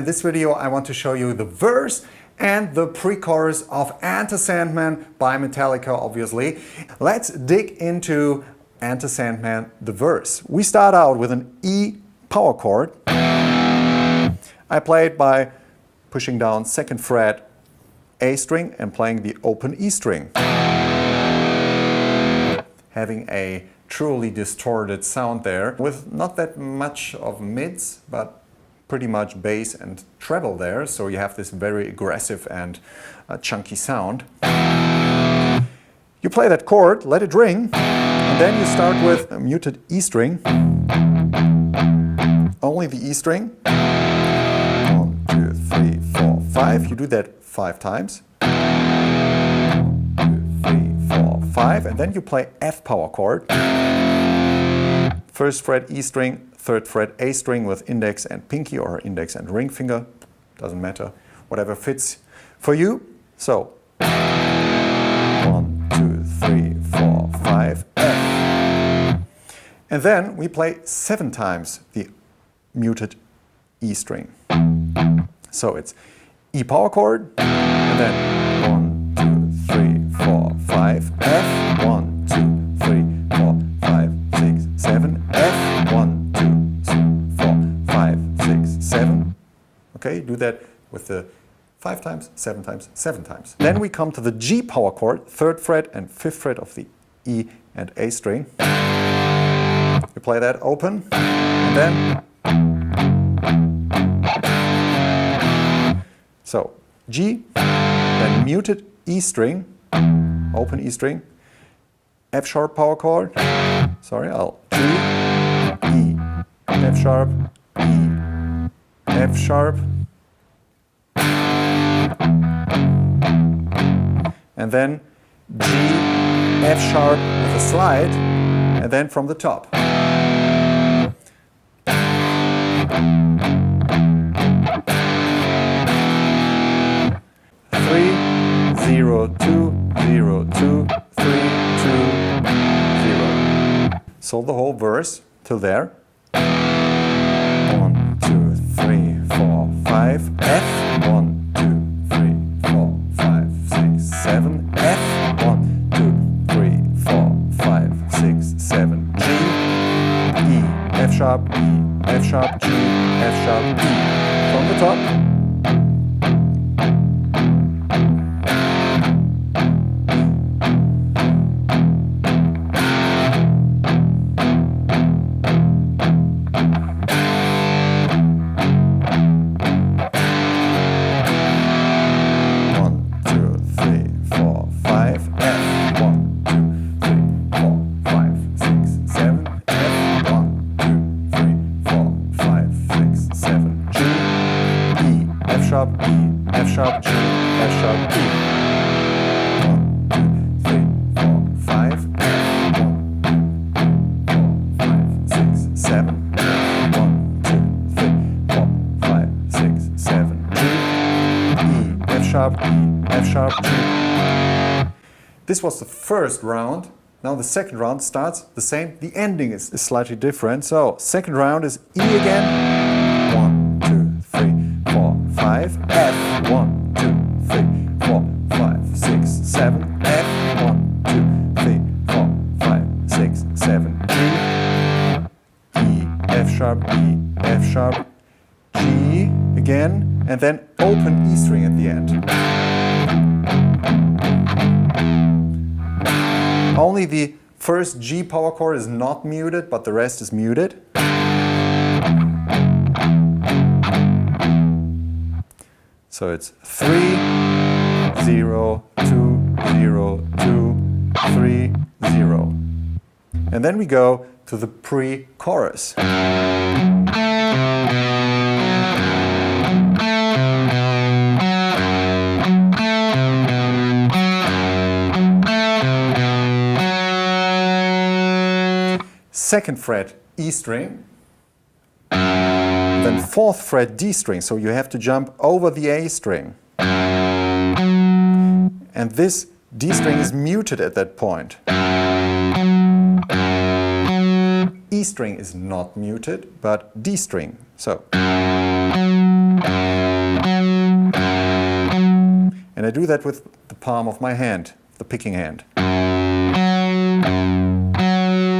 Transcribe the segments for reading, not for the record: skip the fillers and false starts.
in this video I want to show you the verse and the pre-chorus of Enter Sandman by Metallica, obviously. Let's dig into Enter Sandman, the verse. We start out with an E power chord. I play it by pushing down 2nd fret A string and playing the open E string, having a truly distorted sound there with not that much of mids, but pretty much bass and treble there, so you have this very aggressive and chunky sound. You play that chord, let it ring, and then you start with a muted E string, only the E string. 1, 2, 3, 4, 5. You do that 5 times. 1, 2, 3, 4, 5, and then you play F power chord. 1st fret E string, 3rd fret A string with index and pinky, or index and ring finger, doesn't matter, whatever fits for you. So 1, 2, 3, 4, 5, F. And then we play 7 times the muted E string. So it's E power chord, and then 1, 2, 3, 4, 5, F, 1, 2, 3, 4, 5, 6, 7, F, 1, 2, 4, 5, 6, 7. Okay, do that with the 5 times, 7 times, 7 times. Then we come to the G power chord, 3rd fret and 5th fret of the E and A string. You play that open, and then so G, then muted E string, open E string, F sharp power chord, sorry, G, E, F sharp, E, F sharp, and then G, F sharp with a slide, and then from the top. 3, 0, 2, 0, 2, 3, 2, 0. So the whole verse till there. 1, 2, 3, 4, 5, F. 1, 2, 3, 4, 5, 6, 7, F. 1, 2, 3, 4, 5, 6, 7, G, E, F sharp, E, F sharp, G, F sharp, E. From the top. F sharp, E, F sharp, G, F sharp, E. 1, 2, 3, 4, 5, F. 1, 2, 3, 4, 5, 6, 7. 1, 2, 3, 4, 5, 6, 7. G, E, F sharp, E, F sharp, G. This was the first round. Now the second round starts the same. The ending is slightly different. So second round is E again. 1, 2, 3, 4, 5, F. 1, 2, 3, 4, 5, 6, 7, F. 1, 2, 3, 4, 5, 6, 7, G, E, F sharp, E, F sharp, G again, and then open E string at the end. Only the first G power chord is not muted, but the rest is muted. So it's 3, 0, 2, 0, 2, 3, 0. And then we go to the pre-chorus. Second fret E string, then 4th fret D string, so you have to jump over the A string. And this D string is muted at that point. E string is not muted, but D string. So And I do that with the palm of my hand, the picking hand.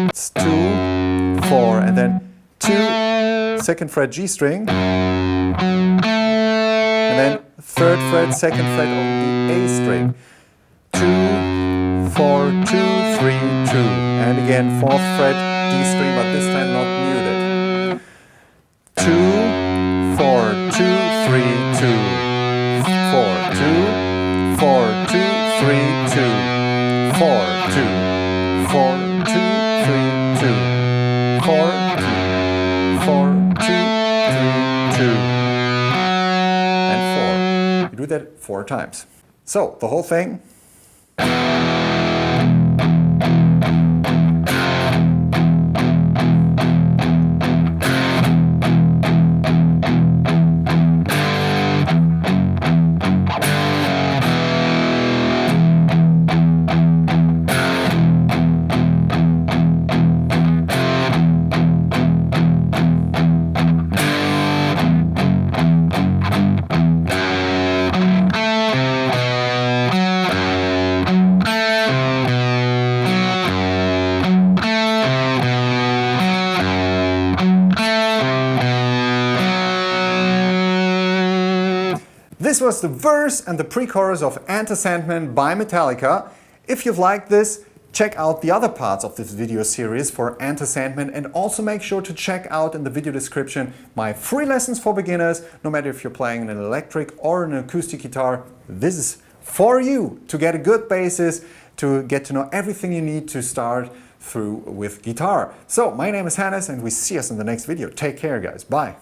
It's 2, 4, and then 2, 2nd fret G string, and then 3rd fret, 2nd fret of the A string. 2, 4, 2, 3, 2, and again 4th fret D string, but this time not muted. 2, 4, 2, 3, 2, 4, 2, 4, 2, 3, 2, 4, 2, 4, 2, 3, 2, 4, 2, 4, 2, 3, 2, and 4. You do that 4 times. So, the whole thing. This was the verse and the pre-chorus of Enter Sandman by Metallica. If you've liked this, check out the other parts of this video series for Enter Sandman, and also make sure to check out in the video description my free lessons for beginners. No matter if you're playing an electric or an acoustic guitar, this is for you to get a good basis, to get to know everything you need to start through with guitar. So, my name is Hannes and we see us in the next video. Take care, guys. Bye.